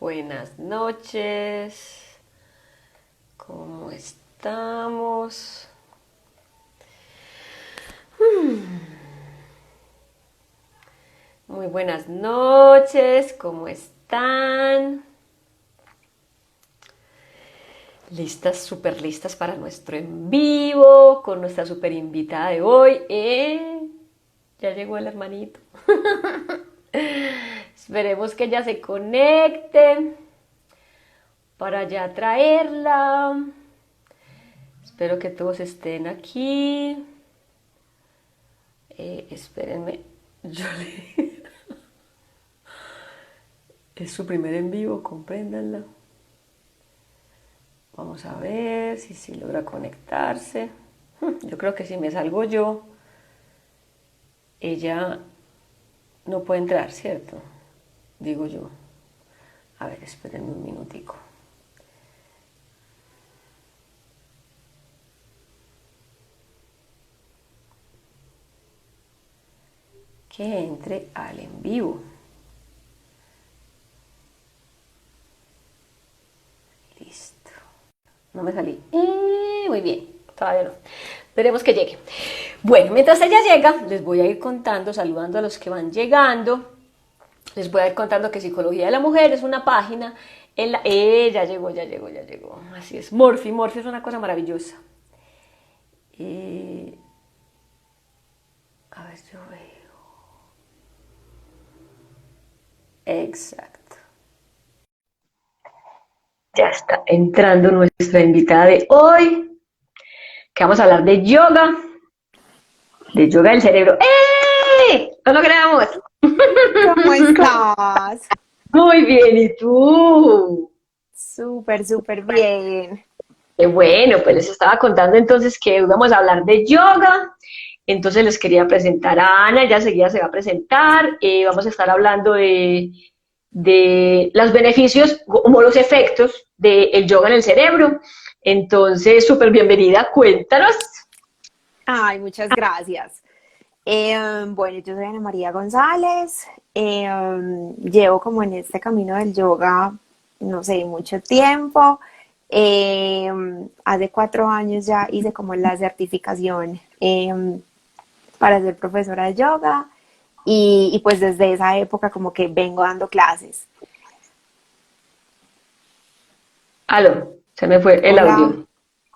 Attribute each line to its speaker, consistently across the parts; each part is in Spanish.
Speaker 1: Buenas noches, ¿cómo estamos? Muy buenas noches, ¿cómo están? Listas, súper listas para nuestro en vivo con nuestra súper invitada de hoy. Ya llegó el hermanito. Esperemos que ella se conecte para ya traerla. Espero que todos estén aquí. Espérenme. Es su primer en vivo, compréndanla. Vamos a ver si logra conectarse. Yo creo que si me salgo yo, ella no puede entrar, ¿cierto? Digo yo. A ver, espérenme un minutico. Que entre al en vivo. Listo. No me salí. Muy bien, todavía no. Esperemos que llegue. Bueno, mientras ella llega, les voy a ir contando, saludando a los que van llegando. Les voy a ir contando que Psicología de la Mujer es una página. Ya llegó, ya llegó, ya llegó. Así es. Morphy es una cosa maravillosa. A ver, yo veo. Exacto. Ya está entrando nuestra invitada de hoy, que vamos a hablar de yoga del cerebro. ¡Lo logramos!
Speaker 2: ¿Cómo estás?
Speaker 1: Muy bien, ¿y tú?
Speaker 2: Súper, súper bien.
Speaker 1: Bueno, pues les estaba contando entonces que vamos a hablar de yoga. Entonces les quería presentar a Ana, ella seguida se va a presentar. Vamos a estar hablando de los beneficios, como los efectos del yoga en el cerebro. Entonces, súper bienvenida, cuéntanos.
Speaker 2: Ay, muchas gracias. Bueno, yo soy Ana María González. Llevo como en este camino del yoga, no sé, mucho tiempo. Hace 4 años ya hice como la certificación para ser profesora de yoga y pues desde esa época como que vengo dando clases.
Speaker 1: Aló, se me fue el
Speaker 2: Hola.
Speaker 1: audio.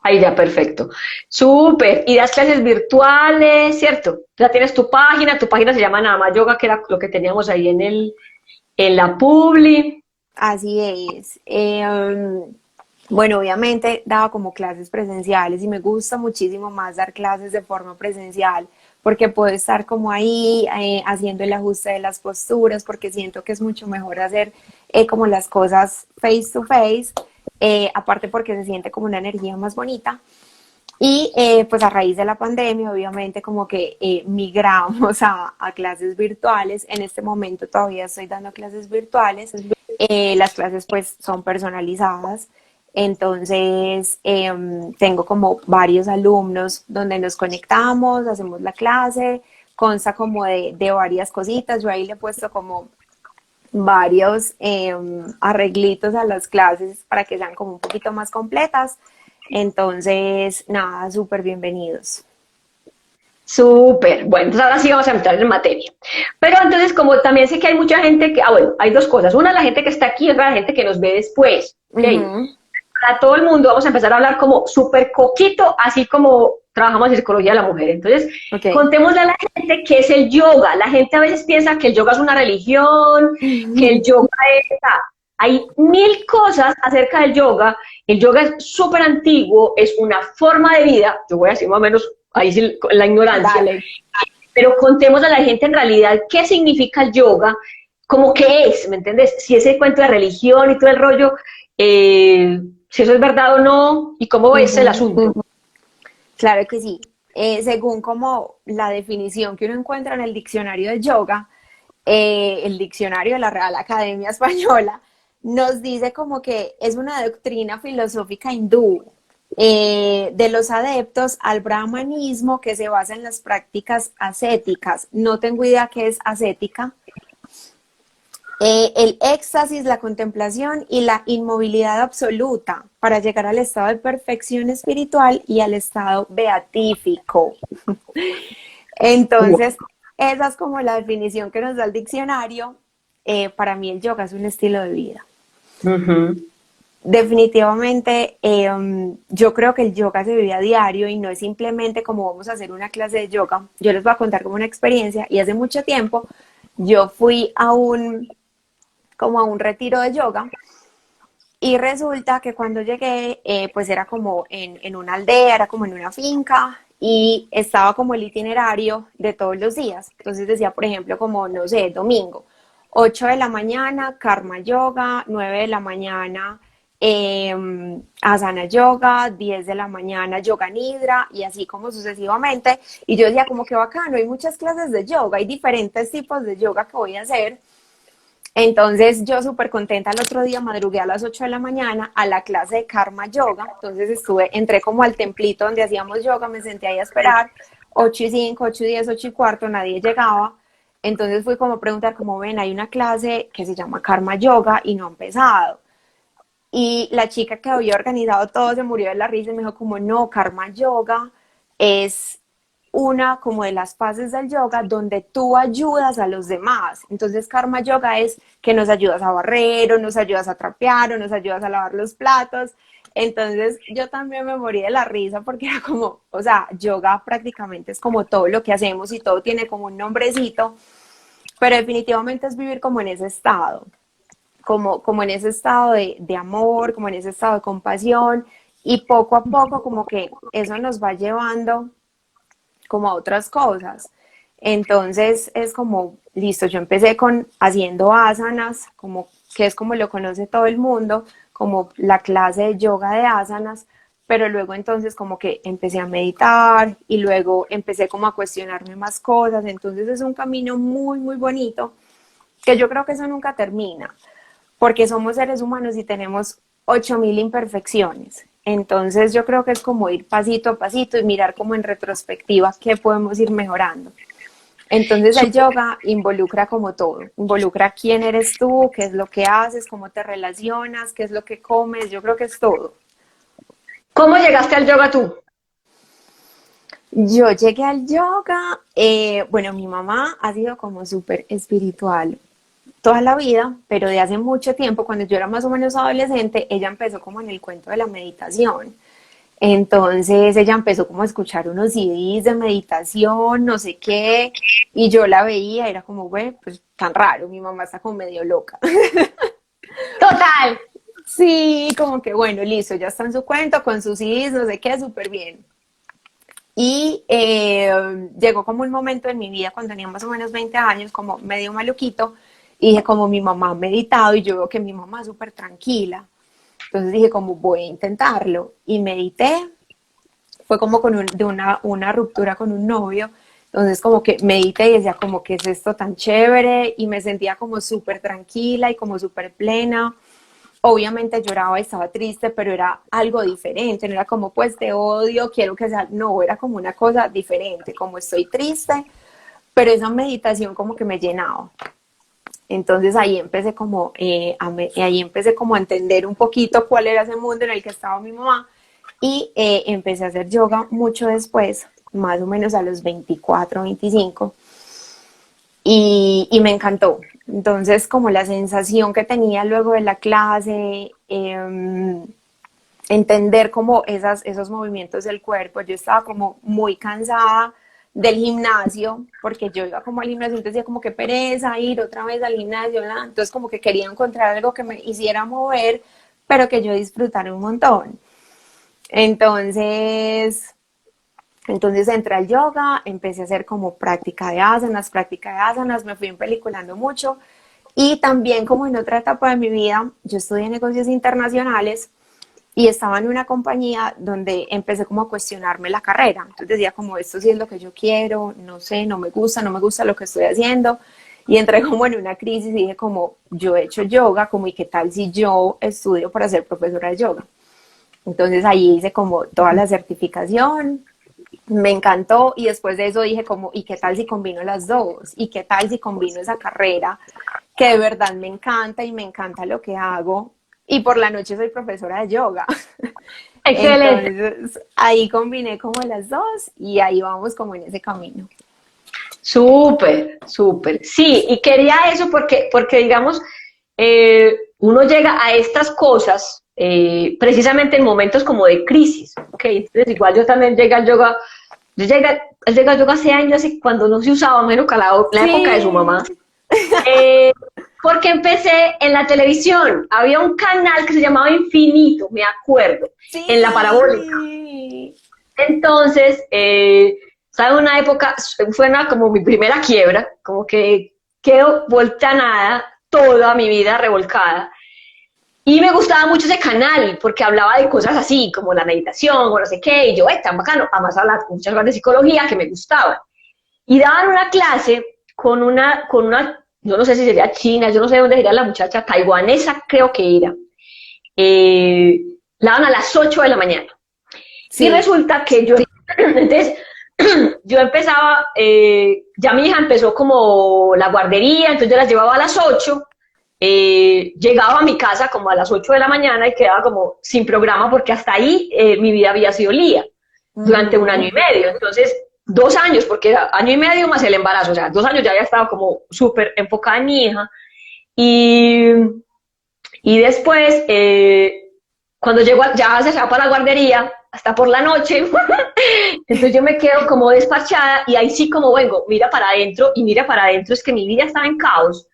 Speaker 1: Ahí ya, perfecto. Súper. Y das clases virtuales, ¿cierto? Ya tienes tu página se llama Nada más Yoga, que era lo que teníamos ahí en la Publi.
Speaker 2: Así es. Bueno, obviamente daba como clases presenciales y me gusta muchísimo más dar clases de forma presencial porque puedo estar como ahí haciendo el ajuste de las posturas porque siento que es mucho mejor hacer como las cosas face to face, aparte porque se siente como una energía más bonita. Y pues a raíz de la pandemia, obviamente como que migramos a clases virtuales. En este momento todavía estoy dando clases virtuales. Las clases pues son personalizadas. Entonces tengo como varios alumnos donde nos conectamos, hacemos la clase, consta como de varias cositas. Yo ahí le he puesto como varios arreglitos a las clases para que sean como un poquito más completas. Entonces, nada, súper bienvenidos.
Speaker 1: Súper. Bueno, entonces ahora sí vamos a entrar en materia. Pero entonces, como también sé que hay mucha gente que, bueno, hay dos cosas. Una, la gente que está aquí, y otra, la gente que nos ve después. ¿Ok?
Speaker 2: Ujú.
Speaker 1: Para todo el mundo vamos a empezar a hablar como súper coquito, así como trabajamos en psicología de la mujer. Entonces,
Speaker 2: Ok.
Speaker 1: contémosle a la gente qué es el yoga. La gente a veces piensa que el yoga es una religión, que el yoga es... Hay mil cosas acerca del yoga. El yoga es súper antiguo, es una forma de vida. Yo voy a decir más o menos ahí sí, la ignorancia,
Speaker 2: Dale.
Speaker 1: pero contemos a la gente en realidad qué significa el yoga, como qué es, ¿me entiendes? Si ese cuento de religión y todo el rollo, si eso es verdad o no, y cómo es el
Speaker 2: Ujú.
Speaker 1: asunto.
Speaker 2: Claro que sí. Según como la definición que uno encuentra en el diccionario de yoga, el diccionario de la Real Academia Española, nos dice como que es una doctrina filosófica hindú de los adeptos al brahmanismo que se basa en las prácticas ascéticas. No tengo idea qué es ascética. El éxtasis, la contemplación y la inmovilidad absoluta para llegar al estado de perfección espiritual y al estado beatífico. Entonces, esa es como la definición que nos da el diccionario. Para mí el yoga es un estilo de vida.
Speaker 1: Ujú.
Speaker 2: Definitivamente, yo creo que el yoga se vive a diario y no es simplemente como vamos a hacer una clase de yoga. Yo les voy a contar como una experiencia y hace mucho tiempo yo fui como a un retiro de yoga y resulta que cuando llegué, pues era como en una aldea, era como en una finca y estaba como el itinerario de todos los días. Entonces decía, por ejemplo, como, no sé, domingo, 8 de la mañana, Karma Yoga, 9 de la mañana, Asana Yoga, 10 de la mañana, Yoga Nidra y así como sucesivamente. Y yo decía, como que bacano, hay muchas clases de yoga, hay diferentes tipos de yoga que voy a hacer. Entonces yo súper contenta el otro día, madrugué a las 8 de la mañana a la clase de Karma Yoga, entonces entré como al templito donde hacíamos yoga, me senté ahí a esperar, 8:05, 8:10, 8:15, nadie llegaba, entonces fui como a preguntar, como ven, hay una clase que se llama Karma Yoga y no ha empezado. Y la chica que había organizado todo se murió de la risa y me dijo como, no, Karma Yoga es una como de las fases del yoga donde tú ayudas a los demás. Entonces Karma Yoga es que nos ayudas a barrer, o nos ayudas a trapear, o nos ayudas a lavar los platos. Entonces yo también me morí de la risa porque era como, o sea, yoga prácticamente es como todo lo que hacemos y todo tiene como un nombrecito, pero definitivamente es vivir como en ese estado, como en ese estado de amor, como en ese estado de compasión y poco a poco como que eso nos va llevando como a otras cosas. Entonces es como, listo, yo empecé con haciendo asanas, como que es como lo conoce todo el mundo, como la clase de yoga de asanas, pero luego entonces como que empecé a meditar y luego empecé como a cuestionarme más cosas, entonces es un camino muy, muy bonito, que yo creo que eso nunca termina, porque somos seres humanos y tenemos 8000 imperfecciones. Entonces yo creo que es como ir pasito a pasito y mirar como en retrospectiva qué podemos ir mejorando. Entonces el yoga involucra como todo, involucra quién eres tú, qué es lo que haces, cómo te relacionas, qué es lo que comes, yo creo que es todo.
Speaker 1: ¿Cómo llegaste al yoga tú?
Speaker 2: Yo llegué al yoga, bueno, mi mamá ha sido como súper espiritual toda la vida, pero de hace mucho tiempo, cuando yo era más o menos adolescente, ella empezó como en el cuento de la meditación. Entonces ella empezó como a escuchar unos CDs de meditación, no sé qué, y yo la veía, era como, güey, pues tan raro, mi mamá está como medio loca.
Speaker 1: Total.
Speaker 2: Sí, como que bueno, listo, ya está en su cuento con sus CDs, no sé qué, súper bien. Y llegó como un momento en mi vida cuando tenía más o menos 20 años, como medio maluquito, y dije como mi mamá ha meditado y yo veo que mi mamá es súper tranquila. Entonces dije como voy a intentarlo y medité, fue como de una ruptura con un novio, entonces como que medité y decía como que es esto tan chévere y me sentía como súper tranquila y como súper plena. Obviamente lloraba y estaba triste, pero era algo diferente, no era como pues te odio, quiero que sea, no, era como una cosa diferente, como estoy triste, pero esa meditación como que me llenaba. Entonces ahí empecé como a entender un poquito cuál era ese mundo en el que estaba mi mamá y empecé a hacer yoga mucho después, más o menos a los 24, 25 y me encantó. Entonces, como la sensación que tenía luego de la clase, entender como esos movimientos del cuerpo, yo estaba como muy cansada del gimnasio, porque yo iba como al gimnasio, entonces decía como que pereza ir otra vez al gimnasio, ¿verdad? Entonces como que quería encontrar algo que me hiciera mover, pero que yo disfrutara un montón. Entonces, entonces entré al yoga, empecé a hacer como práctica de asanas, me fui empeliculando mucho y también como en otra etapa de mi vida, yo estudié negocios internacionales y estaba en una compañía donde empecé como a cuestionarme la carrera. Entonces decía como esto sí es lo que yo quiero, no sé, no me gusta lo que estoy haciendo. Y entré como en una crisis y dije como yo he hecho yoga, como y qué tal si yo estudio para ser profesora de yoga. Entonces ahí hice como toda la certificación, me encantó y después de eso dije como, ¿y qué tal si combino las dos? ¿Y qué tal si combino esa carrera que de verdad me encanta y me encanta lo que hago. Y por la noche soy profesora de yoga.
Speaker 1: Excelente.
Speaker 2: Entonces, ahí combiné como las dos y ahí vamos como en ese camino.
Speaker 1: Súper, súper. Sí, y quería eso porque digamos, uno llega a estas cosas precisamente en momentos como de crisis, ¿ok? Entonces, igual yo también llegué al yoga, llegué al yoga hace años y cuando no se usaba, menos que la época de su mamá,
Speaker 2: Sí,
Speaker 1: eh, porque empecé en la televisión. Había un canal que se llamaba Infinito, me acuerdo, en la parabólica.
Speaker 2: sí.
Speaker 1: Entonces, ¿sabe? Una época, fue como mi primera quiebra, como que quedo vuelta a nada, toda mi vida revolcada. Y me gustaba mucho ese canal, porque hablaba de cosas así, como la meditación o no sé qué, y yo, tan bacano, además hablaba muchas cosas de psicología que me gustaban. Y daban una clase yo no sé si sería china, yo no sé dónde sería la muchacha, taiwanesa creo que era. La daban a las 8 de la mañana. Y
Speaker 2: Sí,
Speaker 1: resulta que entonces, yo empezaba, ya mi hija empezó como la guardería, entonces yo la llevaba a las 8, llegaba a mi casa como a las 8 de la mañana y quedaba como sin programa porque hasta ahí mi vida había sido lía durante un año
Speaker 2: ujú,
Speaker 1: y medio. Entonces, 2 años, porque era año y medio más el embarazo, o sea, 2 años ya había estado como súper enfocada en mi hija. Y, y después, cuando llego, ya se va para la guardería, hasta por la noche, entonces yo me quedo como despachada y ahí sí como vengo, mira para adentro y mira para adentro, es que mi vida estaba en caos.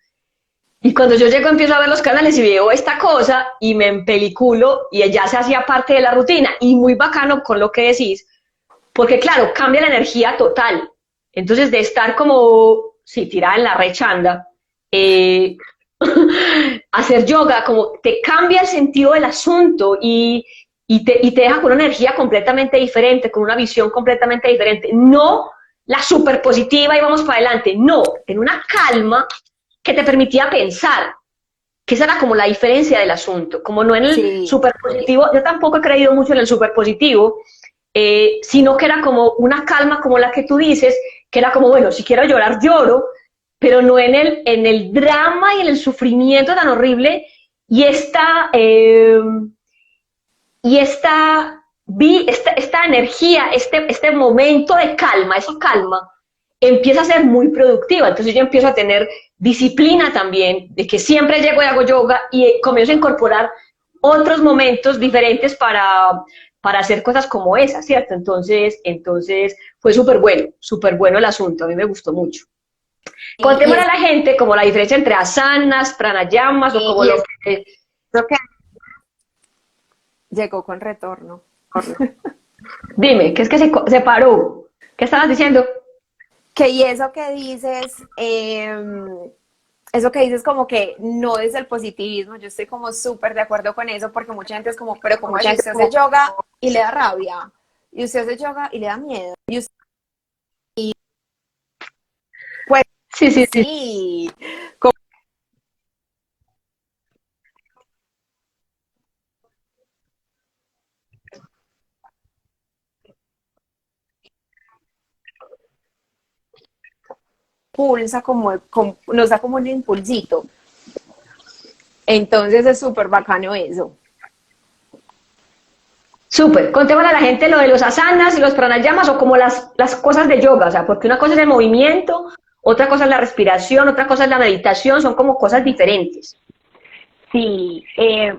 Speaker 1: Y cuando yo llego empiezo a ver los canales y veo esta cosa y me empeliculo y ya se hacía parte de la rutina y muy bacano con lo que decís, porque claro, cambia la energía total. Entonces de estar como, sí, tirada en la rechanda, eh, hacer yoga, como te cambia el sentido del asunto y te deja con una energía completamente diferente, con una visión completamente diferente. No la super positiva y vamos para adelante, no, en una calma que te permitía pensar, que esa era como la diferencia del asunto, como no en el
Speaker 2: sí.
Speaker 1: superpositivo, yo tampoco he creído mucho en el superpositivo, sino que era como una calma como la que tú dices, que era como, bueno, si quiero llorar, lloro, pero no en el drama y en el sufrimiento tan horrible, y esta energía, este momento de calma, esa calma, empieza a ser muy productiva. Entonces yo empiezo a tener disciplina también, de que siempre llego y hago yoga y comienzo a incorporar otros momentos diferentes para hacer cosas como esa, ¿cierto? Entonces fue súper bueno el asunto, a mí me gustó mucho.
Speaker 2: Y
Speaker 1: Contémosle
Speaker 2: es
Speaker 1: a la gente como la diferencia entre asanas, pranayamas o como lo que...
Speaker 2: lo que llegó con retorno.
Speaker 1: Dime, ¿qué es que se paró? ¿Qué estabas diciendo?
Speaker 2: Que y eso que dices como que no es el positivismo, yo estoy como súper de acuerdo con eso porque mucha gente es como, pero como así, usted hace yoga y le da rabia, y usted hace yoga y le da miedo, y usted, pues
Speaker 1: Sí, sí, sí.
Speaker 2: sí, pulsa nos da como un impulsito, entonces es súper bacano eso.
Speaker 1: Súper. Contémosle a la gente lo de los asanas y los pranayamas o como las cosas de yoga, o sea, porque una cosa es el movimiento, otra cosa es la respiración, otra cosa es la meditación, son como cosas diferentes.
Speaker 2: Sí,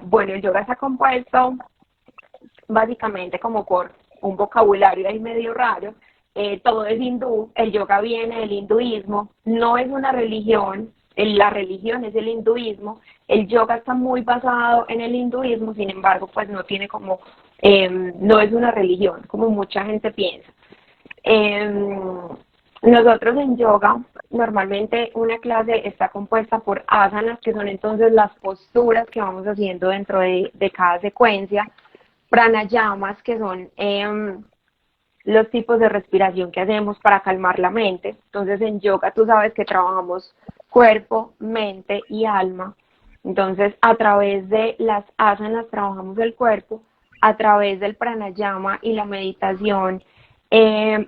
Speaker 2: bueno, el yoga está compuesto básicamente como por un vocabulario ahí medio raro. Todo es hindú, el yoga viene del hinduismo, no es una religión, la religión es el hinduismo, el yoga está muy basado en el hinduismo, sin embargo, pues no tiene como, no es una religión, como mucha gente piensa. Eh, Nosotros en yoga, normalmente una clase está compuesta por asanas, que son entonces las posturas que vamos haciendo dentro de cada secuencia, pranayamas, que son los tipos de respiración que hacemos para calmar la mente. Entonces en yoga tú sabes que trabajamos cuerpo, mente y alma. Entonces a través de las asanas trabajamos el cuerpo, a través del pranayama y la meditación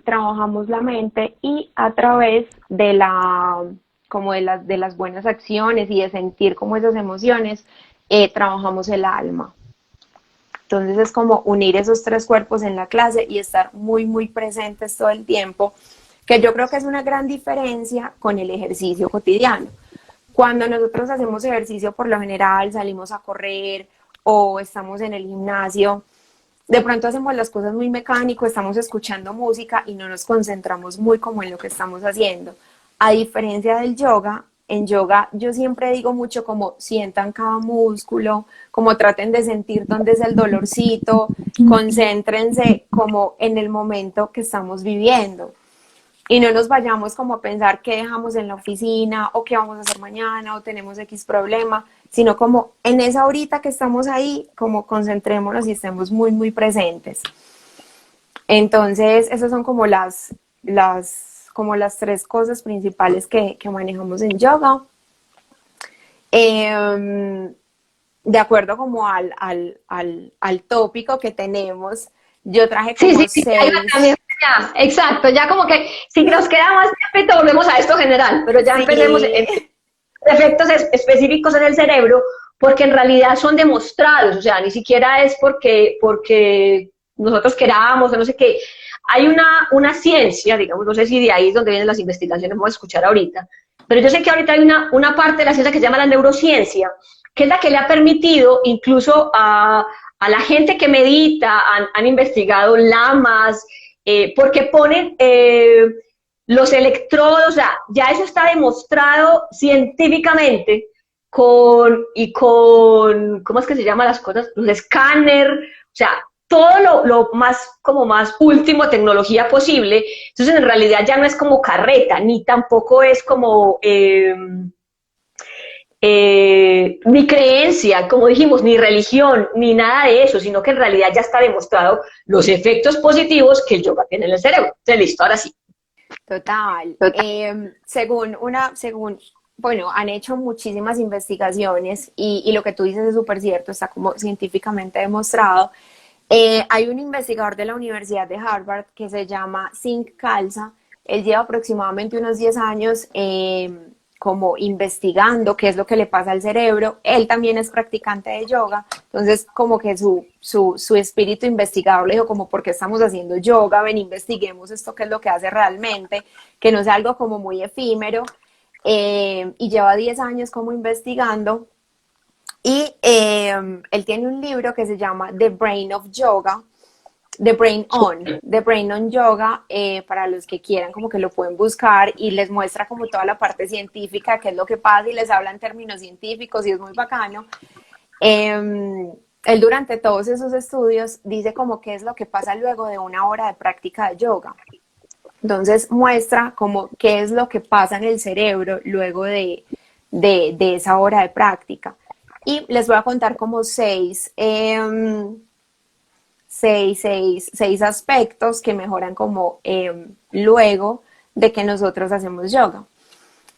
Speaker 2: trabajamos la mente y a través como de las buenas acciones y de sentir como esas emociones, trabajamos el alma. Entonces es como unir esos tres cuerpos en la clase y estar muy, muy presentes todo el tiempo, que yo creo que es una gran diferencia con el ejercicio cotidiano. Cuando nosotros hacemos ejercicio, por lo general salimos a correr o estamos en el gimnasio, de pronto hacemos las cosas muy mecánico, estamos escuchando música y no nos concentramos muy como en lo que estamos haciendo. A diferencia del yoga, en yoga yo siempre digo mucho como sientan cada músculo, como traten de sentir dónde es el dolorcito, concéntrense como en el momento que estamos viviendo y no nos vayamos como a pensar qué dejamos en la oficina o qué vamos a hacer mañana o tenemos X problema, sino como en esa horita que estamos ahí, como concentrémonos y estemos muy, muy presentes. Entonces, esas son como como las tres cosas principales que manejamos en yoga. De acuerdo como al tópico que tenemos, yo traje
Speaker 1: Sí,
Speaker 2: como
Speaker 1: sí, sí, ahí va
Speaker 2: seis.
Speaker 1: también, ya, exacto, ya como que si nos queda más tiempo volvemos a esto general, pero ya empecemos en
Speaker 2: Sí,
Speaker 1: efectos específicos en el cerebro, porque en realidad son demostrados, o sea, ni siquiera es porque nosotros queramos o no sé qué. Hay una ciencia, digamos, no sé si de ahí es donde vienen las investigaciones, vamos a escuchar ahorita, pero yo sé que ahorita hay una parte de la ciencia que se llama la neurociencia, que es la que le ha permitido incluso a la gente que medita, han investigado lamas, porque ponen los electrodos, o sea, ya eso está demostrado científicamente ¿cómo es que se llaman las cosas? Los escáner, o sea, todo lo más, como más último tecnología posible. Entonces, en realidad ya no es como carreta, ni tampoco es como ni creencia, como dijimos, ni religión, ni nada de eso, sino que en realidad ya está demostrado los efectos positivos que el yoga tiene en el cerebro. Entonces, listo, ahora sí.
Speaker 2: total. Bueno, han hecho muchísimas investigaciones y lo que tú dices es súper cierto, está como científicamente demostrado. Hay un investigador de la Universidad de Harvard que se llama Singh Khalsa. Él lleva aproximadamente unos 10 años como investigando qué es lo que le pasa al cerebro. Él también es practicante de yoga, entonces como que su espíritu investigador le dijo como, ¿por qué estamos haciendo yoga? Ven, investiguemos esto, qué es lo que hace realmente, que no sea algo como muy efímero. Y lleva 10 años como investigando y él tiene un libro que se llama The Brain of Yoga, The Brain on Yoga, para los que quieran como que lo pueden buscar y les muestra como toda la parte científica, qué es lo que pasa y les habla en términos científicos y es muy bacano. Él durante todos esos estudios dice como qué es lo que pasa luego de una hora de práctica de yoga. Entonces muestra como qué es lo que pasa en el cerebro luego de esa hora de práctica. Y les voy a contar como seis aspectos que mejoran como luego de que nosotros hacemos yoga.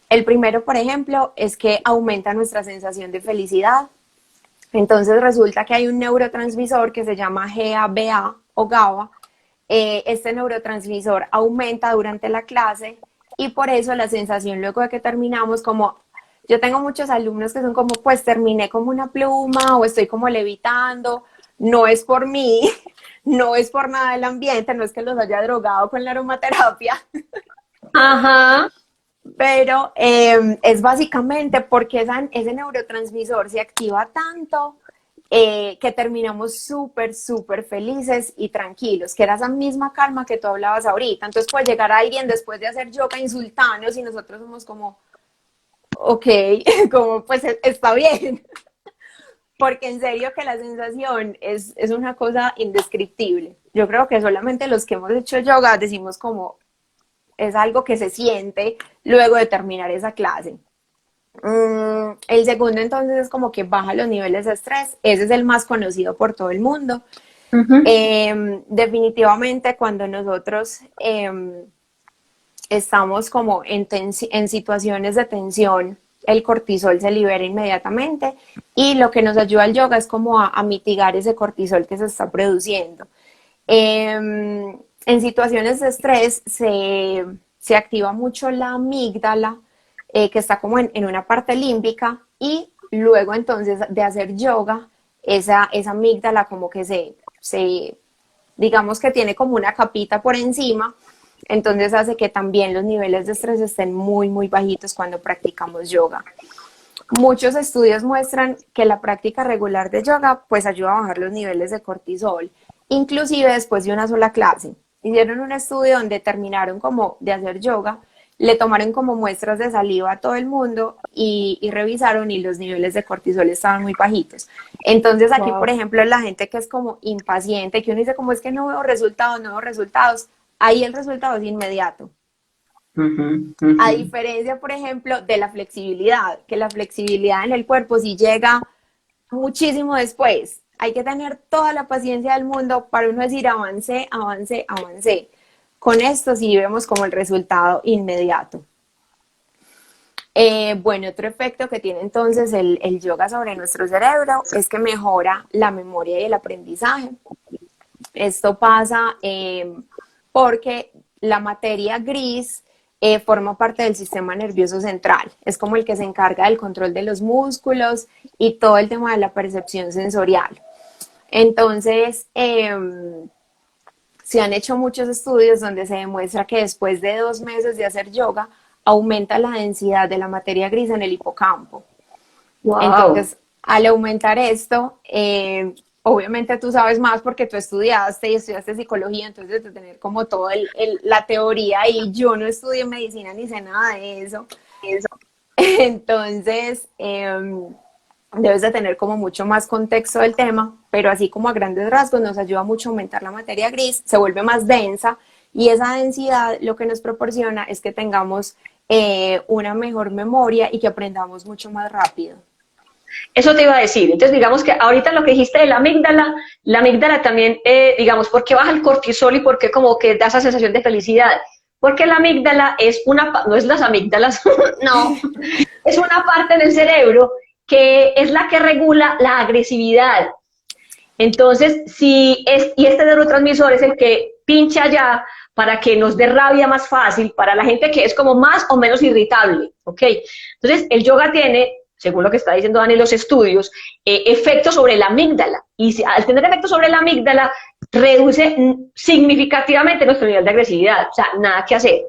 Speaker 2: El primero, por ejemplo, es que aumenta nuestra sensación de felicidad. Entonces resulta que hay un neurotransmisor que se llama GABA o GABA. Este neurotransmisor aumenta durante la clase y por eso la sensación luego de que terminamos como yo tengo muchos alumnos que son como pues terminé como una pluma o estoy como levitando, no es por mí, no es por nada del ambiente, no es que los haya drogado con la aromaterapia,
Speaker 1: Ajá.
Speaker 2: pero es básicamente porque ese neurotransmisor se activa tanto que terminamos súper, súper felices y tranquilos, que era esa misma calma que tú hablabas ahorita. Entonces puede llegar alguien después de hacer yoga, insultarnos y nosotros somos como, ok, como pues está bien, porque en serio que la sensación es una cosa indescriptible. Yo creo que solamente los que hemos hecho yoga decimos como es algo que se siente luego de terminar esa clase. El segundo entonces es como que baja los niveles de estrés, ese es el más conocido por todo el mundo.
Speaker 1: Uh-huh.
Speaker 2: Definitivamente cuando nosotros estamos como en situaciones de tensión, el cortisol se libera inmediatamente y lo que nos ayuda el yoga es como a mitigar ese cortisol que se está produciendo. En situaciones de estrés se activa mucho la amígdala, que está como en una parte límbica, y luego entonces de hacer yoga, esa amígdala como que digamos que tiene como una capita por encima, entonces hace que también los niveles de estrés estén muy, muy bajitos cuando practicamos yoga. Muchos estudios muestran que la práctica regular de yoga pues ayuda a bajar los niveles de cortisol, inclusive después de una sola clase. Hicieron un estudio donde terminaron como de hacer yoga, le tomaron como muestras de saliva a todo el mundo y revisaron, y los niveles de cortisol estaban muy bajitos. Entonces aquí, por
Speaker 1: Wow.
Speaker 2: ejemplo, la gente que es como impaciente, que uno dice como es que no veo resultados, no veo resultados, ahí el resultado es inmediato.
Speaker 1: Ujú,
Speaker 2: A
Speaker 1: ujú.
Speaker 2: diferencia, por ejemplo, de la flexibilidad, que la flexibilidad en el cuerpo sí llega muchísimo después. Hay que tener toda la paciencia del mundo para uno decir avancé, avancé, avancé. Con esto sí vemos como el resultado inmediato. Bueno, otro efecto que tiene entonces el yoga sobre nuestro cerebro es que mejora la memoria y el aprendizaje. Esto pasa porque la materia gris forma parte del sistema nervioso central. Es como el que se encarga del control de los músculos y todo el tema de la percepción sensorial. Entonces, se han hecho muchos estudios donde se demuestra que después de 2 meses de hacer yoga, aumenta la densidad de la materia gris en el hipocampo.
Speaker 1: Wow.
Speaker 2: Entonces, al aumentar esto, obviamente tú sabes más porque tú estudiaste y estudiaste psicología, entonces de tener como toda la teoría, y yo no estudié medicina ni sé nada de eso. Entonces, debes de tener como mucho más contexto del tema, pero así como a grandes rasgos nos ayuda mucho a aumentar la materia gris, se vuelve más densa, y esa densidad lo que nos proporciona es que tengamos una mejor memoria y que aprendamos mucho más rápido.
Speaker 1: Eso te iba a decir. Entonces, digamos que ahorita lo que dijiste de la amígdala también, digamos, ¿por qué baja el cortisol y por qué como que da esa sensación de felicidad? Porque la amígdala es no es las amígdalas, no, es una parte del cerebro que es la que regula la agresividad. Entonces, y este neurotransmisor es el que pincha allá para que nos dé rabia más fácil para la gente que es como más o menos irritable, ¿ok? Entonces, el yoga tiene, según lo que está diciendo Dani, los estudios, efectos sobre la amígdala. Y al tener efectos sobre la amígdala, reduce significativamente nuestro nivel de agresividad. O sea, nada que hacer.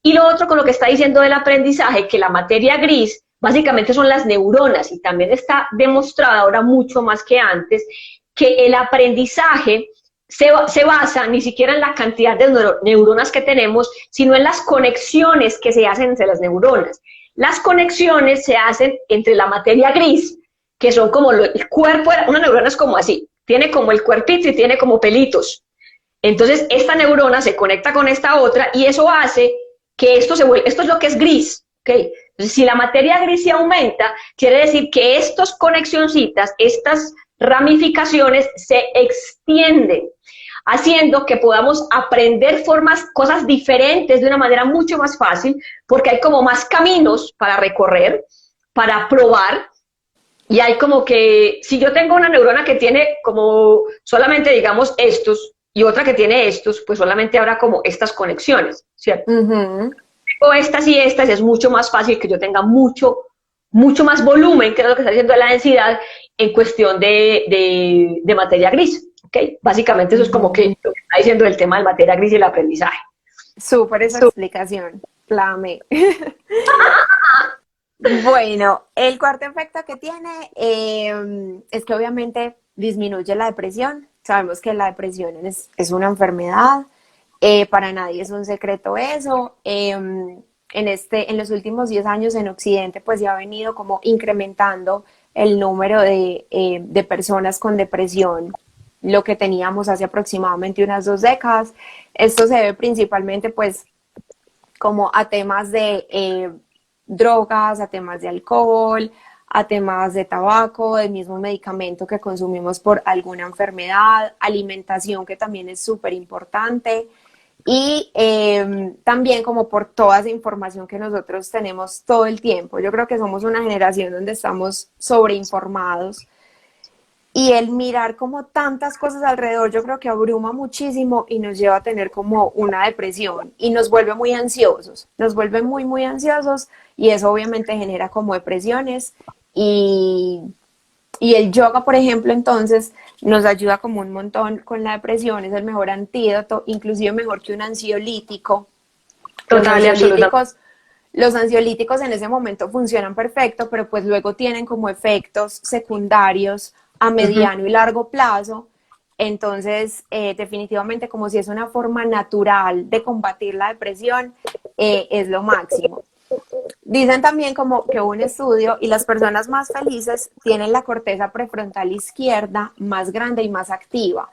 Speaker 1: Y lo otro con lo que está diciendo del aprendizaje, que la materia gris básicamente son las neuronas, y también está demostrado ahora mucho más que antes que el aprendizaje se basa ni siquiera en la cantidad de neuronas que tenemos, sino en las conexiones que se hacen entre las neuronas. Las conexiones se hacen entre la materia gris, que son como el cuerpo, una neurona es como así, tiene como el cuerpito y tiene como pelitos. Entonces, esta neurona se conecta con esta otra y eso hace que esto es lo que es gris, ¿ok? Entonces, si la materia gris se aumenta, quiere decir que estas conexioncitas, estas ramificaciones se extienden, haciendo que podamos aprender cosas diferentes de una manera mucho más fácil, porque hay como más caminos para recorrer, para probar, y hay como que, si yo tengo una neurona que tiene como solamente, digamos, estos, y otra que tiene estos, pues solamente habrá como estas conexiones, ¿cierto?
Speaker 2: Ujú.
Speaker 1: O estas y estas, es mucho más fácil que yo tenga mucho más volumen, que es lo que está diciendo la densidad, en cuestión de materia gris. ¿Okay? Básicamente eso es como que
Speaker 2: Ujú.
Speaker 1: lo que está diciendo el tema de materia gris y el aprendizaje.
Speaker 2: Súper esa explicación, la amé. Bueno, el cuarto efecto que tiene es que obviamente disminuye la depresión. Sabemos que la depresión es una enfermedad, para nadie es un secreto eso. En los últimos 10 años en Occidente pues ya ha venido como incrementando el número de personas con depresión, lo que teníamos hace aproximadamente unas 2 décadas. Esto se debe principalmente pues como a temas de drogas, a temas de alcohol, a temas de tabaco, del mismo medicamento que consumimos por alguna enfermedad, alimentación que también es súper importante, y también como por toda esa información que nosotros tenemos todo el tiempo. Yo creo que somos una generación donde estamos sobreinformados, Y el mirar como tantas cosas alrededor, yo creo que abruma muchísimo y nos lleva a tener como una depresión y nos vuelve muy ansiosos, nos vuelve muy, muy ansiosos y eso obviamente genera como depresiones y, y el yoga, por ejemplo, entonces nos ayuda como un montón con la depresión, es el mejor antídoto, inclusive mejor que un ansiolítico. Los
Speaker 1: Total y absolutamente.
Speaker 2: ansiolíticos, los ansiolíticos en ese momento funcionan perfecto, pero pues luego tienen como efectos secundarios a
Speaker 1: Ujú.
Speaker 2: mediano y largo plazo. Entonces, definitivamente como si es una forma natural de combatir la depresión, es lo máximo. Dicen también como que hubo un estudio y las personas más felices tienen la corteza prefrontal izquierda más grande y más activa,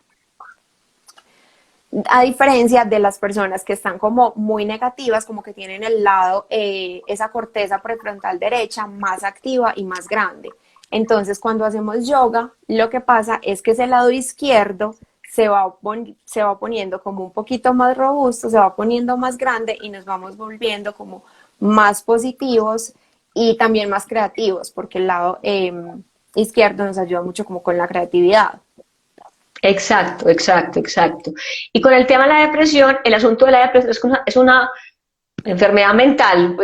Speaker 2: a diferencia de las personas que están como muy negativas, como que tienen el lado, esa corteza prefrontal derecha más activa y más grande. Entonces, cuando hacemos yoga, lo que pasa es que ese lado izquierdo se va poniendo como un poquito más robusto, se va poniendo más grande y nos vamos volviendo como más positivos y también más creativos, porque el lado izquierdo nos ayuda mucho como con la creatividad.
Speaker 1: Exacto, exacto, exacto. Y con el tema de la depresión, el asunto de la depresión es una enfermedad mental,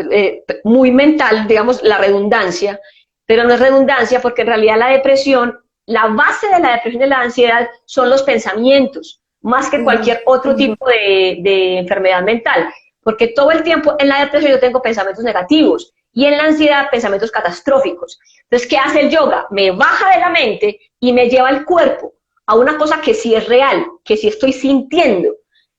Speaker 1: muy mental, digamos, la redundancia, pero no es redundancia porque en realidad la depresión, la base de la depresión y de la ansiedad son los pensamientos, más que
Speaker 2: Ujú.
Speaker 1: cualquier otro tipo de enfermedad mental, porque todo el tiempo en la depresión yo tengo pensamientos negativos y en la ansiedad pensamientos catastróficos. Entonces, ¿qué hace el yoga? Me baja de la mente y me lleva al cuerpo a una cosa que sí es real, que sí estoy sintiendo.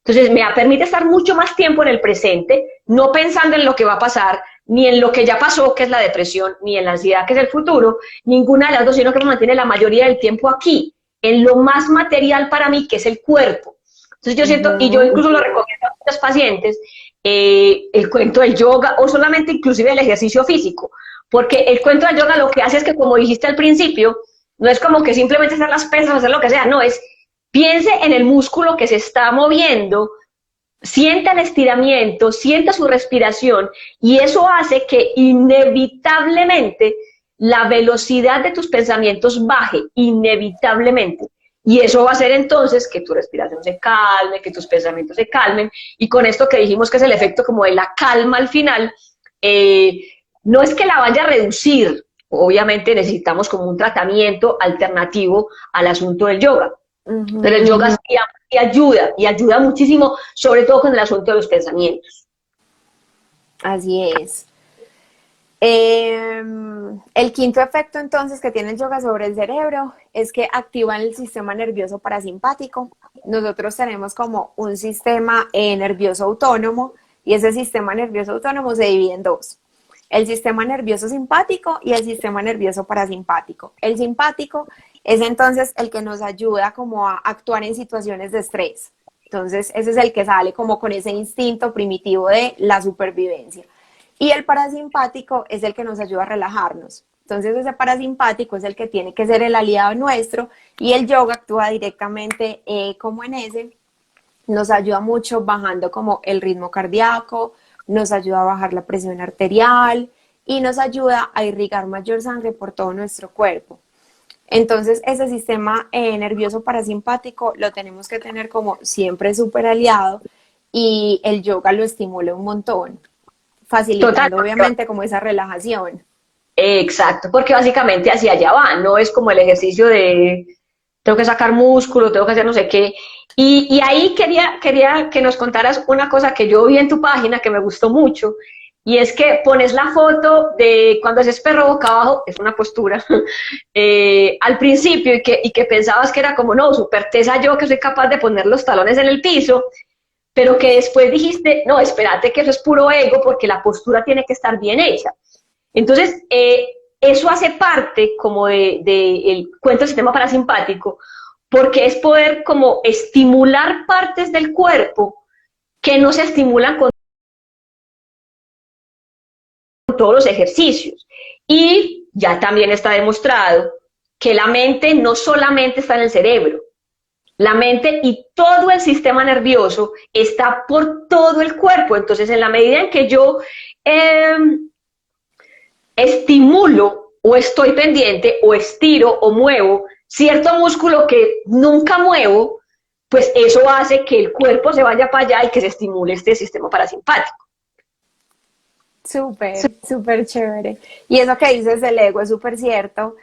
Speaker 1: Entonces me permite estar mucho más tiempo en el presente, no pensando en lo que va a pasar, ni en lo que ya pasó, que es la depresión, ni en la ansiedad, que es el futuro, ninguna de las dos, sino que me mantiene la mayoría del tiempo aquí, en lo más material para mí, que es el cuerpo. Entonces yo siento, y yo
Speaker 2: Ujú.
Speaker 1: incluso lo recomiendo a muchos pacientes, el cuento del yoga o solamente inclusive el ejercicio físico, porque el cuento del yoga lo que hace es que, como dijiste al principio, no es como que simplemente hacer las pesas, hacer lo que sea, no, es piense en el músculo que se está moviendo, sienta el estiramiento, sienta su respiración y eso hace que inevitablemente la velocidad de tus pensamientos baje, inevitablemente. Y eso va a hacer entonces que tu respiración se calme, que tus pensamientos se calmen. Y con esto que dijimos que es el efecto como de la calma al final, eh, no es que la vaya a reducir, obviamente necesitamos como un tratamiento alternativo al asunto del yoga, pero el
Speaker 2: Ujú.
Speaker 1: yoga sí y ayuda muchísimo, sobre todo con el asunto de los pensamientos.
Speaker 2: Así es. El quinto efecto entonces que tiene el yoga sobre el cerebro es que activa el sistema nervioso parasimpático. Nosotros tenemos como un sistema nervioso autónomo y ese sistema nervioso autónomo se divide en dos. El sistema nervioso simpático y el sistema nervioso parasimpático. El simpático es entonces el que nos ayuda como a actuar en situaciones de estrés. Entonces ese es el que sale como con ese instinto primitivo de la supervivencia. Y el parasimpático es el que nos ayuda a relajarnos. Entonces ese parasimpático es el que tiene que ser el aliado nuestro y el yoga actúa directamente como en ese. Nos ayuda mucho bajando como el ritmo cardíaco, nos ayuda a bajar la presión arterial y nos ayuda a irrigar mayor sangre por todo nuestro cuerpo. Entonces, ese sistema nervioso parasimpático lo tenemos que tener como siempre súper aliado y el yoga lo estimula un montón,
Speaker 1: Total,
Speaker 2: facilitando obviamente como esa relajación.
Speaker 1: exacto, porque básicamente hacia allá va, no es como el ejercicio de tengo que sacar músculo, tengo que hacer no sé qué. Y ahí quería que nos contaras una cosa que yo vi en tu página que me gustó mucho, y es que pones la foto de cuando haces perro boca abajo, es una postura, al principio, y que pensabas que era como, no, súper tesa yo que soy capaz de poner los talones en el piso, pero que después dijiste, no, espérate que eso es puro ego porque la postura tiene que estar bien hecha. Entonces, eso hace parte como el cuento del sistema parasimpático, porque es poder como estimular partes del cuerpo que no se estimulan con todos los ejercicios. Y ya también está demostrado que la mente no solamente está en el cerebro, la mente y todo el sistema nervioso está por todo el cuerpo. Entonces, en la medida en que yo eh, estimulo o estoy pendiente o estiro o muevo cierto músculo que nunca muevo, pues eso hace que el cuerpo se vaya para allá y que se estimule este sistema parasimpático.
Speaker 2: Súper, súper chévere. Y eso que dices del ego es súper cierto.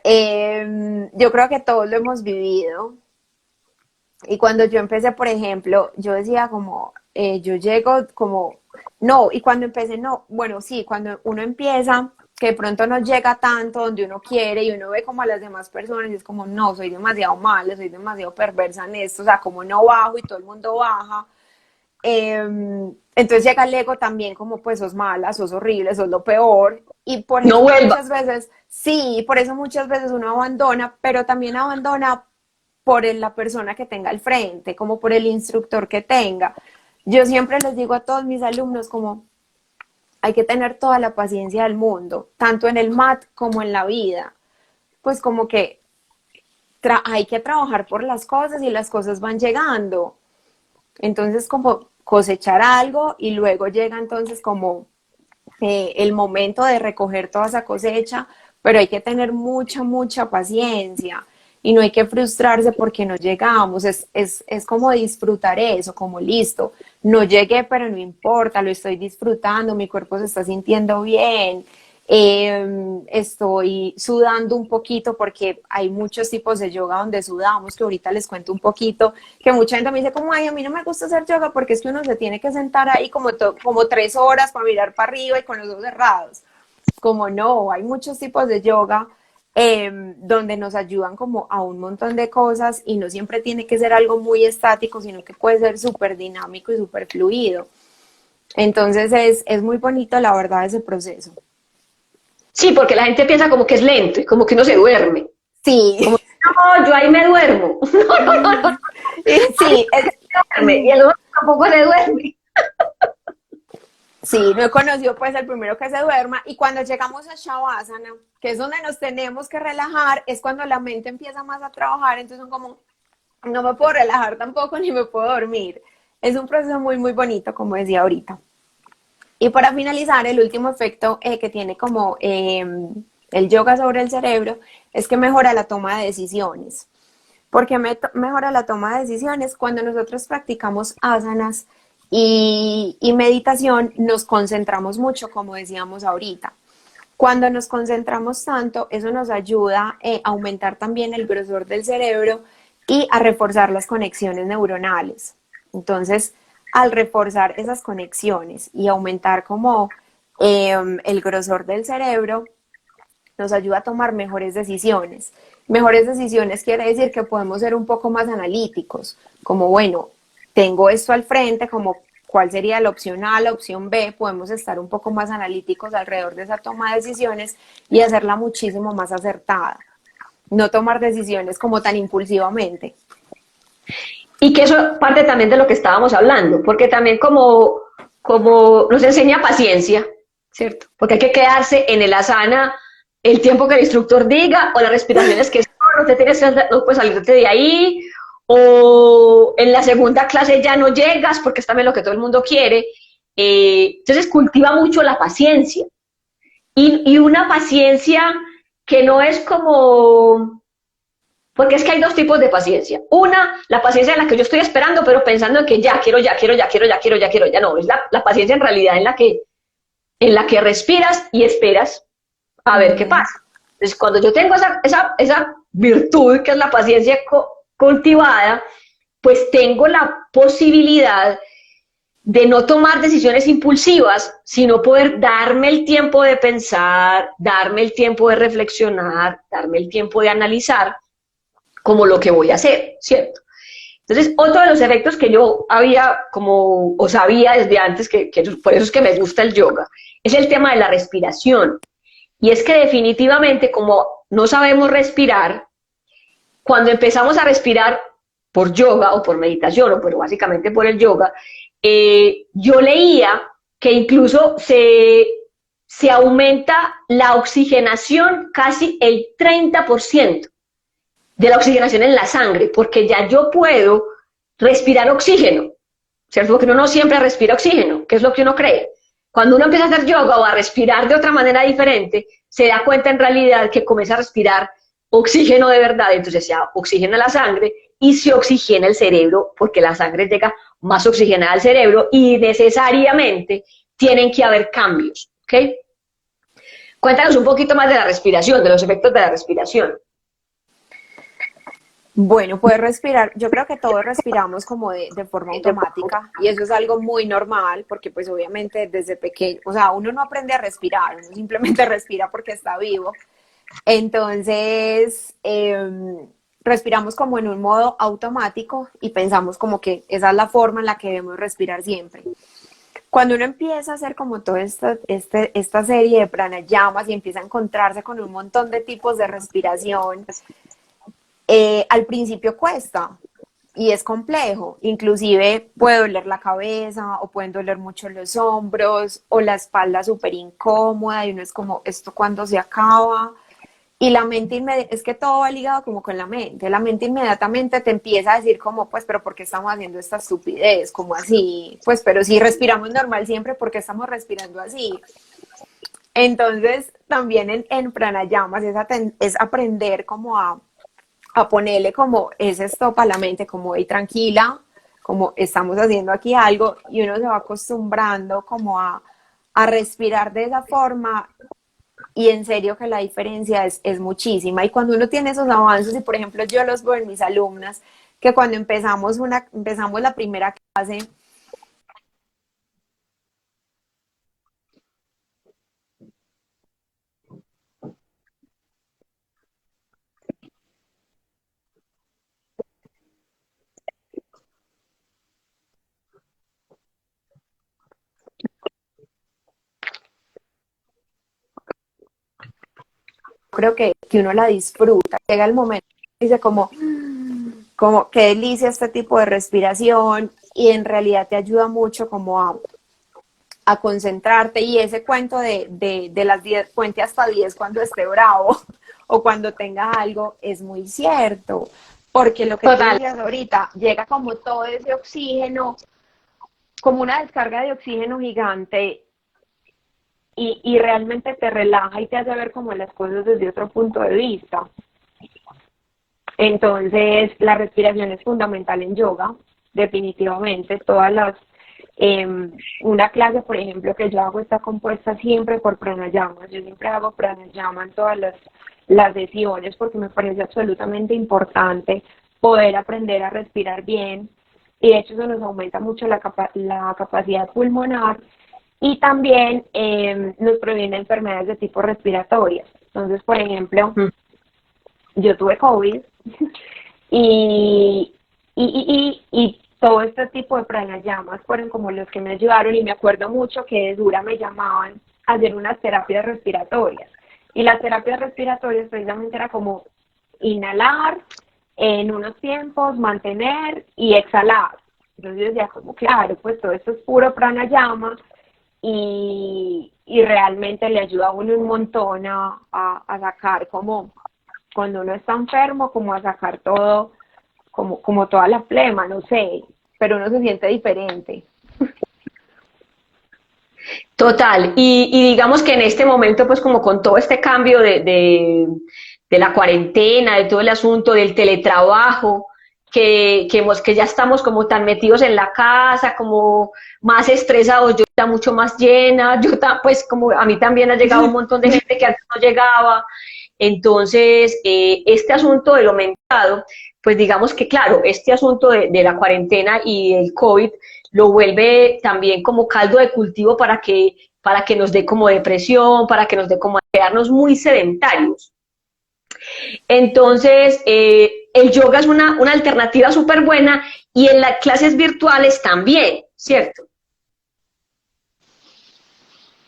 Speaker 2: Yo creo que todos lo hemos vivido. Y cuando yo empecé, por ejemplo, yo decía como, yo llego como, no, y cuando empecé, no, bueno, sí, cuando uno empieza, que de pronto no llega tanto donde uno quiere y uno ve como a las demás personas y es como, no, soy demasiado mala, soy demasiado perversa en esto, o sea, como no bajo y todo el mundo baja. Entonces llega el ego también como, pues sos mala, sos horrible, sos lo peor. Y por
Speaker 1: No
Speaker 2: eso
Speaker 1: vuelva.
Speaker 2: muchas veces, sí, por eso muchas veces uno abandona, pero también abandona por la persona que tenga al frente, como por el instructor que tenga. Yo siempre les digo a todos mis alumnos como hay que tener toda la paciencia del mundo, tanto en el mat como en la vida. Pues como que hay que trabajar por las cosas y las cosas van llegando. Entonces como cosechar algo y luego llega entonces como el momento de recoger toda esa cosecha, pero hay que tener mucha, mucha paciencia y no hay que frustrarse porque no llegamos, es como disfrutar eso, como listo, no llegué, pero no importa, lo estoy disfrutando, mi cuerpo se está sintiendo bien, estoy sudando un poquito porque hay muchos tipos de yoga donde sudamos, que ahorita les cuento un poquito, que mucha gente me dice como, ay, a mí no me gusta hacer yoga porque es que uno se tiene que sentar ahí como 3 horas para mirar para arriba y con los ojos cerrados. Como no, hay muchos tipos de yoga donde nos ayudan como a un montón de cosas y no siempre tiene que ser algo muy estático, sino que puede ser súper dinámico y súper fluido. Entonces es muy bonito, la verdad, ese proceso.
Speaker 1: Sí, porque la gente piensa como que es lento y como que uno se duerme.
Speaker 2: Sí,
Speaker 1: Como, no, yo ahí me duermo. No, no, no, no. Ahí
Speaker 2: sí,
Speaker 1: se duerme. Y el otro tampoco se duerme.
Speaker 2: sí, no he conocido pues el primero que se duerma y cuando llegamos a Shavasana, que es donde nos tenemos que relajar, es cuando la mente empieza más a trabajar, entonces son como, no me puedo relajar tampoco ni me puedo dormir. Es un proceso muy, muy bonito, como decía ahorita. Y para finalizar, el último efecto que tiene como el yoga sobre el cerebro es que mejora la toma de decisiones. ¿Por qué mejora la toma de decisiones? Cuando nosotros practicamos asanas y meditación, nos concentramos mucho, como decíamos ahorita. Cuando nos concentramos tanto, eso nos ayuda a aumentar también el grosor del cerebro y a reforzar las conexiones neuronales. Entonces, al reforzar esas conexiones y aumentar como el grosor del cerebro, nos ayuda a tomar mejores decisiones. Mejores decisiones quiere decir que podemos ser un poco más analíticos, como bueno, tengo esto al frente, como cuál sería la opción A, la opción B, podemos estar un poco más analíticos alrededor de esa toma de decisiones y hacerla muchísimo más acertada. No tomar decisiones como tan impulsivamente.
Speaker 1: Y que eso parte también de lo que estábamos hablando, porque también como nos enseña paciencia, ¿cierto? Porque hay que quedarse en el asana el tiempo que el instructor diga, o las respiraciones que no te tienes, no puedes salirte de ahí, o en la segunda clase ya no llegas, porque es también lo que todo el mundo quiere. Entonces cultiva mucho la paciencia. Y una paciencia que no es como... Porque es que hay dos tipos de paciencia. Una, la paciencia en la que yo estoy esperando, pero pensando en que ya, quiero ya, quiero ya, quiero ya, quiero ya, quiero ya. No, es la paciencia en realidad en la que respiras y esperas a ver qué pasa. Entonces, cuando yo tengo esa virtud, que es la paciencia cultivada, pues tengo la posibilidad de no tomar decisiones impulsivas, sino poder darme el tiempo de pensar, darme el tiempo de reflexionar, darme el tiempo de analizar como lo que voy a hacer, ¿cierto? Entonces, otro de los efectos que yo había como, o sabía desde antes, que por eso es que me gusta el yoga, es el tema de la respiración. Y es que definitivamente, como no sabemos respirar, cuando empezamos a respirar por yoga o por meditación, o pero básicamente por el yoga, yo leía que incluso se aumenta la oxigenación casi el 30% de la oxigenación en la sangre, porque ya yo puedo respirar oxígeno, ¿cierto? Porque uno no siempre respira oxígeno, que es lo que uno cree. Cuando uno empieza a hacer yoga o a respirar de otra manera diferente, se da cuenta en realidad que comienza a respirar oxígeno de verdad, entonces se oxigena la sangre y se oxigena el cerebro, porque la sangre llega más oxigenada al cerebro y necesariamente tienen que haber cambios, ¿ok? Cuéntanos un poquito más de la respiración, de los efectos de la respiración.
Speaker 2: Bueno, poder respirar, yo creo que todos respiramos como de forma automática y eso es algo muy normal porque pues obviamente desde pequeño, o sea, uno no aprende a respirar, uno simplemente respira porque está vivo. Entonces, respiramos como en un modo automático y pensamos como que esa es la forma en la que debemos respirar siempre. Cuando uno empieza a hacer como toda esta serie de pranayamas y empieza a encontrarse con un montón de tipos de respiración, al principio cuesta y es complejo, inclusive puede doler la cabeza o pueden doler mucho los hombros o la espalda súper incómoda y uno es como, ¿esto cuándo se acaba? Y la mente es que todo va ligado como con la mente inmediatamente te empieza a decir como, pues, pero ¿por qué estamos haciendo esta estupidez? Como así, pues, pero si respiramos normal siempre, ¿por qué estamos respirando así? Entonces, también en pranayamas es aprender como a ponerle como ese stop a la mente, como, hey, tranquila, como estamos haciendo aquí algo, y uno se va acostumbrando como a respirar de esa forma y en serio que la diferencia es muchísima. Y cuando uno tiene esos avances, y por ejemplo yo los veo en mis alumnas, que cuando empezamos la primera clase, creo que uno la disfruta, llega el momento, dice como qué delicia este tipo de respiración y en realidad te ayuda mucho como a concentrarte y ese cuento de las 10, cuente hasta 10 cuando esté bravo o cuando tenga algo es muy cierto, porque lo que tú
Speaker 1: Total.
Speaker 2: decías ahorita, llega como todo ese oxígeno, como una descarga de oxígeno gigante y realmente te relaja y te hace ver como las cosas desde otro punto de vista. Entonces, la respiración es fundamental en yoga, definitivamente. Una clase, por ejemplo, que yo hago está compuesta siempre por pranayamas. Yo siempre hago pranayama en todas las sesiones porque me parece absolutamente importante poder aprender a respirar bien. Y de hecho eso nos aumenta mucho la capacidad pulmonar y también nos previene enfermedades de tipo respiratorias. Entonces, por ejemplo, yo tuve COVID y, y todo este tipo de pranayamas fueron como los que me ayudaron y me acuerdo mucho que de Dura me llamaban a hacer unas terapias respiratorias y las terapias respiratorias precisamente era como inhalar en unos tiempos, mantener y exhalar. Entonces yo decía como claro, pues todo esto es puro pranayama y realmente le ayuda a uno un montón a sacar como cuando uno está enfermo, como a sacar todo, como toda la flema, no sé, pero uno se siente diferente.
Speaker 1: Total, y digamos que en este momento, pues como con todo este cambio de la cuarentena, de todo el asunto del teletrabajo, que ya estamos como tan metidos en la casa, como más estresados, yo está mucho más llena, pues como a mí también ha llegado un montón de gente que antes no llegaba, entonces este asunto de lo aumentado, pues digamos que claro, este asunto de la cuarentena y el COVID lo vuelve también como caldo de cultivo para que nos dé como depresión, para que nos dé como quedarnos muy sedentarios. Entonces, el yoga es una alternativa súper buena y en las clases virtuales también, ¿cierto?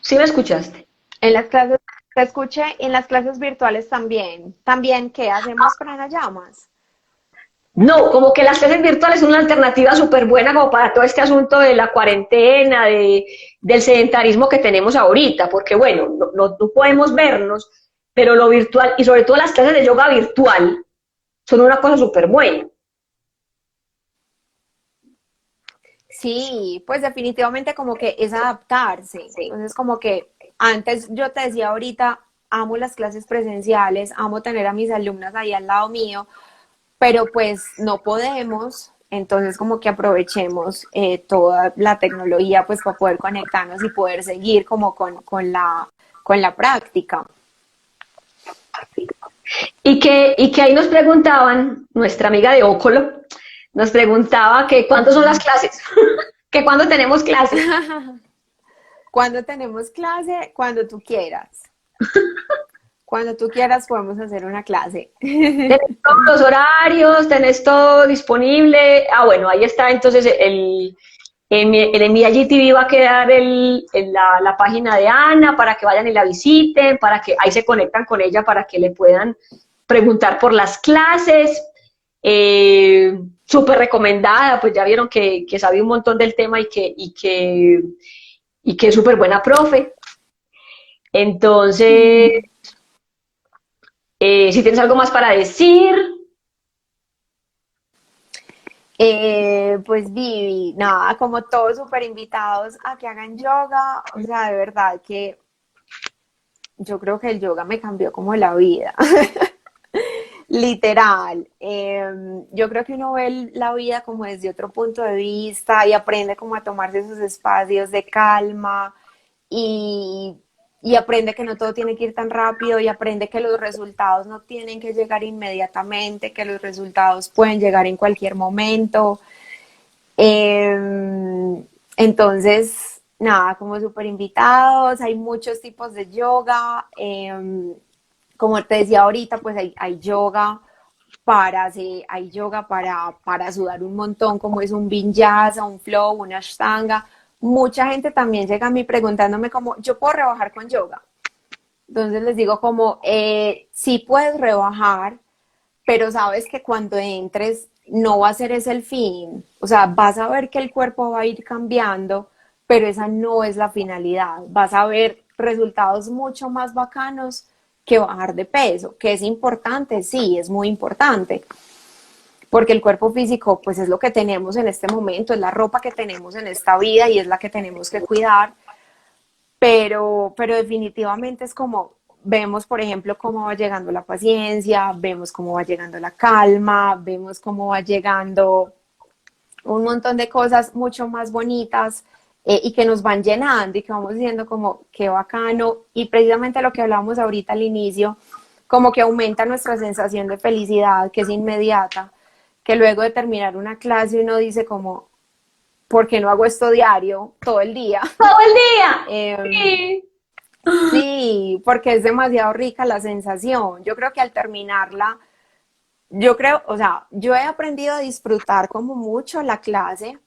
Speaker 1: ¿Sí me escuchaste?
Speaker 2: En las clases, te escuché, en las clases virtuales también. También, ¿qué hacemos pranayamas?
Speaker 1: No, como que las clases virtuales son una alternativa súper buena como para todo este asunto de la cuarentena, del sedentarismo que tenemos ahorita, porque bueno, no podemos vernos, pero lo virtual, y sobre todo las clases de yoga virtual, son una cosa súper buena.
Speaker 2: Sí, pues definitivamente como que es adaptarse. Entonces como que antes yo te decía ahorita, amo las clases presenciales, amo tener a mis alumnas ahí al lado mío, pero pues no podemos, entonces como que aprovechemos toda la tecnología pues para poder conectarnos y poder seguir como con la práctica.
Speaker 1: Y que ahí nos preguntaban, nuestra amiga de Ócolo, nos preguntaba que cuándo son las clases, que cuándo tenemos clases.
Speaker 2: Cuando tenemos clase, cuando tú quieras. Cuando tú quieras podemos hacer una clase.
Speaker 1: Tenés todos los horarios, tenés todo disponible. Ah, bueno, ahí está entonces en mi IGTV va a quedar la página de Ana para que vayan y la visiten, para que ahí se conectan con ella para que le puedan preguntar por las clases. Súper recomendada, pues ya vieron que sabe un montón del tema y que es súper buena profe. Entonces,
Speaker 2: Sí.
Speaker 1: si tienes algo más para decir,
Speaker 2: Pues Vivi, nada, como todos súper invitados a que hagan yoga, o sea, de verdad que yo creo que el yoga me cambió como la vida, literal. Yo creo que uno ve la vida como desde otro punto de vista y aprende como a tomarse esos espacios de calma y, y aprende que no todo tiene que ir tan rápido y aprende que los resultados no tienen que llegar inmediatamente, que los resultados pueden llegar en cualquier momento. Entonces, nada, como súper invitados, hay muchos tipos de yoga. Como te decía ahorita, pues hay yoga hay yoga para sudar un montón, como es un vinyasa, un flow, una ashtanga. Mucha gente también llega a mí preguntándome como, ¿yo puedo rebajar con yoga? Entonces les digo como, sí puedes rebajar, pero sabes que cuando entres no va a ser ese el fin. O sea, vas a ver que el cuerpo va a ir cambiando, pero esa no es la finalidad. Vas a ver resultados mucho más bacanos que bajar de peso, que es importante, sí, es muy importante, porque el cuerpo físico pues es lo que tenemos en este momento, es la ropa que tenemos en esta vida y es la que tenemos que cuidar, pero definitivamente es como vemos, por ejemplo, cómo va llegando la paciencia, vemos cómo va llegando la calma, vemos cómo va llegando un montón de cosas mucho más bonitas y que nos van llenando y que vamos diciendo como qué bacano y precisamente lo que hablábamos ahorita al inicio, como que aumenta nuestra sensación de felicidad, que es inmediata, que luego de terminar una clase uno dice como, ¿por qué no hago esto diario, todo el día?
Speaker 1: todo el día.
Speaker 2: Eh,
Speaker 1: Sí.
Speaker 2: Sí, porque es demasiado rica la sensación. Yo creo que al terminarla, yo creo, o sea, yo he aprendido a disfrutar como mucho la clase,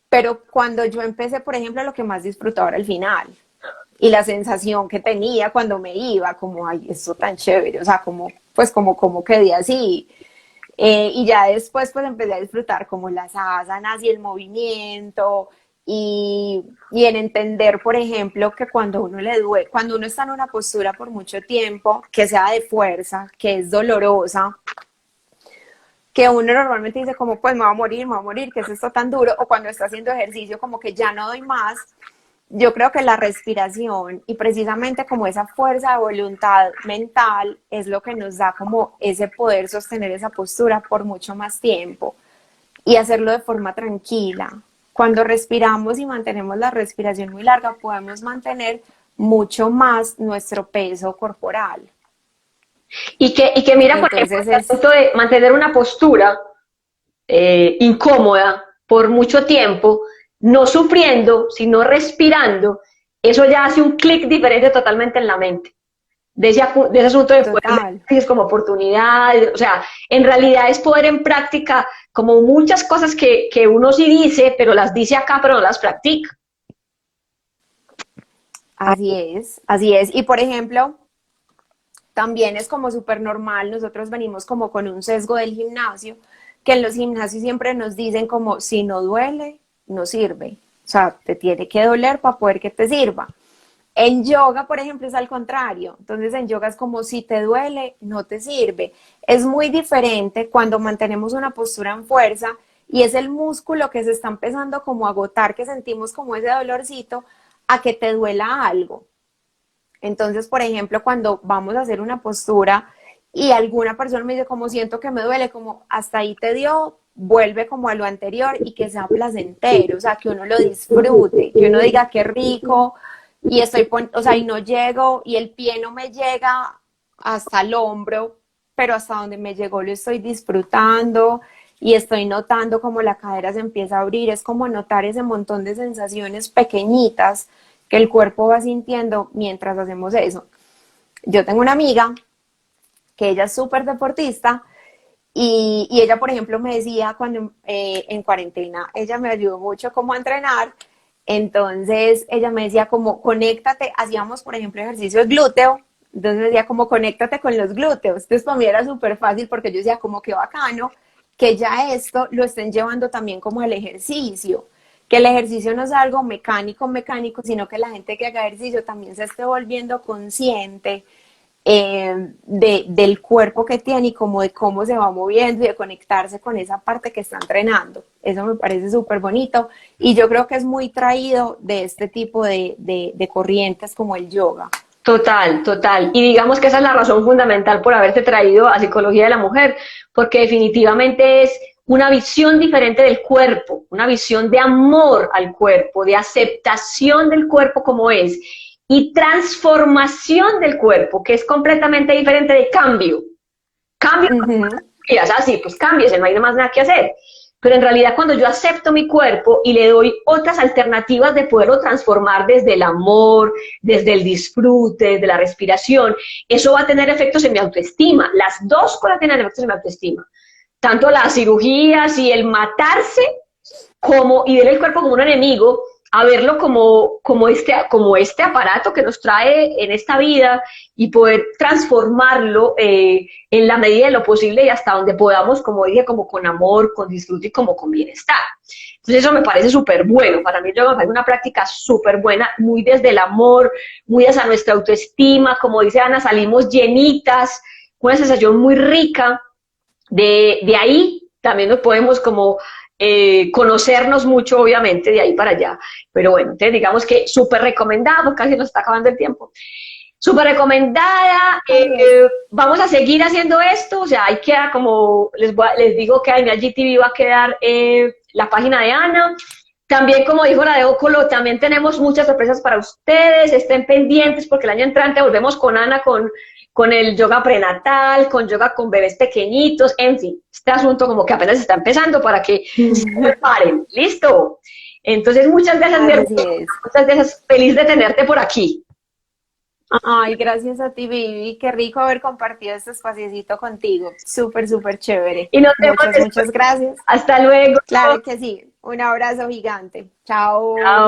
Speaker 2: pero cuando yo empecé, por ejemplo, lo que más disfrutaba era el final y la sensación que tenía cuando me iba, como, ay, esto tan chévere, o sea, como, pues como quedé así. Y ya después pues empecé a disfrutar como las asanas y el movimiento y en entender, por ejemplo, que cuando uno le duele, cuando uno está en una postura por mucho tiempo, que sea de fuerza, que es dolorosa, que uno normalmente dice como pues me va a morir, que es esto tan duro, o cuando está haciendo ejercicio como que ya no doy más, yo creo que la respiración y precisamente como esa fuerza de voluntad mental es lo que nos da como ese poder sostener esa postura por mucho más tiempo y hacerlo de forma tranquila. Cuando respiramos y mantenemos la respiración muy larga, podemos mantener mucho más nuestro peso corporal.
Speaker 1: Y que mira, por ejemplo,
Speaker 2: Entonces
Speaker 1: el
Speaker 2: es
Speaker 1: asunto de mantener una postura incómoda por mucho tiempo, no sufriendo, sino respirando, eso ya hace un clic diferente totalmente en la mente. De ese asunto de poder ver
Speaker 2: total.
Speaker 1: crisis como oportunidad, o sea, en realidad es poner en práctica como muchas cosas que uno sí dice, pero las dice acá, pero no las practica.
Speaker 2: Así es, así es. Y por ejemplo, también es como súper normal, nosotros venimos como con un sesgo del gimnasio, que en los gimnasios siempre nos dicen como si no duele, no sirve. O sea, te tiene que doler para poder que te sirva. En yoga, por ejemplo, es al contrario. Entonces, en yoga es como si te duele, no te sirve. Es muy diferente cuando mantenemos una postura en fuerza y es el músculo que se está empezando como a agotar, que sentimos como ese dolorcito, a que te duela algo. Entonces, por ejemplo, cuando vamos a hacer una postura y alguna persona me dice, como siento que me duele, como hasta ahí te dio, vuelve como a lo anterior y que sea placentero, o sea, que uno lo disfrute, que uno diga qué rico y o sea, y no llego y el pie no me llega hasta el hombro, pero hasta donde me llegó lo estoy disfrutando y estoy notando como la cadera se empieza a abrir, es como notar ese montón de sensaciones pequeñitas que el cuerpo va sintiendo mientras hacemos eso. Yo tengo una amiga que ella es súper deportista y ella, por ejemplo, me decía cuando en cuarentena, ella me ayudó mucho como a entrenar, entonces ella me decía como conéctate, hacíamos por ejemplo ejercicios glúteo, entonces me decía como conéctate con los glúteos, entonces para mí era súper fácil porque yo decía como que bacano que ya esto lo estén llevando también como al ejercicio, que el ejercicio no es algo mecánico, mecánico, sino que la gente que haga ejercicio también se esté volviendo consciente del cuerpo que tiene y como de cómo se va moviendo y de conectarse con esa parte que está entrenando. Eso me parece súper bonito y yo creo que es muy traído de este tipo de corrientes como el yoga.
Speaker 1: Total, total. Y digamos que esa es la razón fundamental por haberse traído a Psicología de la Mujer, porque definitivamente es una visión diferente del cuerpo, una visión de amor al cuerpo, de aceptación del cuerpo como es y transformación del cuerpo, que es completamente diferente de cambio. Cambio,
Speaker 2: Uh -huh.
Speaker 1: y así, pues cámbiese, no hay más nada que hacer. Pero en realidad cuando yo acepto mi cuerpo y le doy otras alternativas de poderlo transformar desde el amor, desde el disfrute, desde la respiración, eso va a tener efectos en mi autoestima. Las dos cosas tienen efectos en mi autoestima. Tanto las cirugías y el matarse como, y ver el cuerpo como un enemigo, a verlo como este aparato que nos trae en esta vida y poder transformarlo en la medida de lo posible y hasta donde podamos, como dije, como con amor, con disfrute y como con bienestar. Entonces eso me parece súper bueno, para mí yo me parece una práctica súper buena, muy desde el amor, muy hacia nuestra autoestima, como dice Ana, salimos llenitas, una sensación muy rica, de ahí también nos podemos como conocernos mucho, obviamente, de ahí para allá. Pero bueno, entonces digamos que súper recomendada, porque casi nos está acabando el tiempo. Súper recomendada, vamos a seguir haciendo esto, o sea, ahí queda como, les digo que en IGTV va a quedar la página de Ana. También, como dijo la de Ócolo, también tenemos muchas sorpresas para ustedes, estén pendientes porque el año entrante volvemos con Ana con el yoga prenatal, con yoga con bebés pequeñitos, en fin, este asunto como que apenas está empezando para que se preparen, ¿listo? Entonces, muchas gracias, mi hermano,
Speaker 2: Así es.
Speaker 1: muchas gracias, feliz de tenerte por aquí.
Speaker 2: Ay, gracias a ti, Vivi. Qué rico haber compartido este espaciecito contigo. Súper, súper chévere.
Speaker 1: Y nos vemos
Speaker 2: Muchas,
Speaker 1: después.
Speaker 2: muchas gracias.
Speaker 1: Hasta luego.
Speaker 2: Claro que sí. Un abrazo gigante. Chao.
Speaker 1: Chao.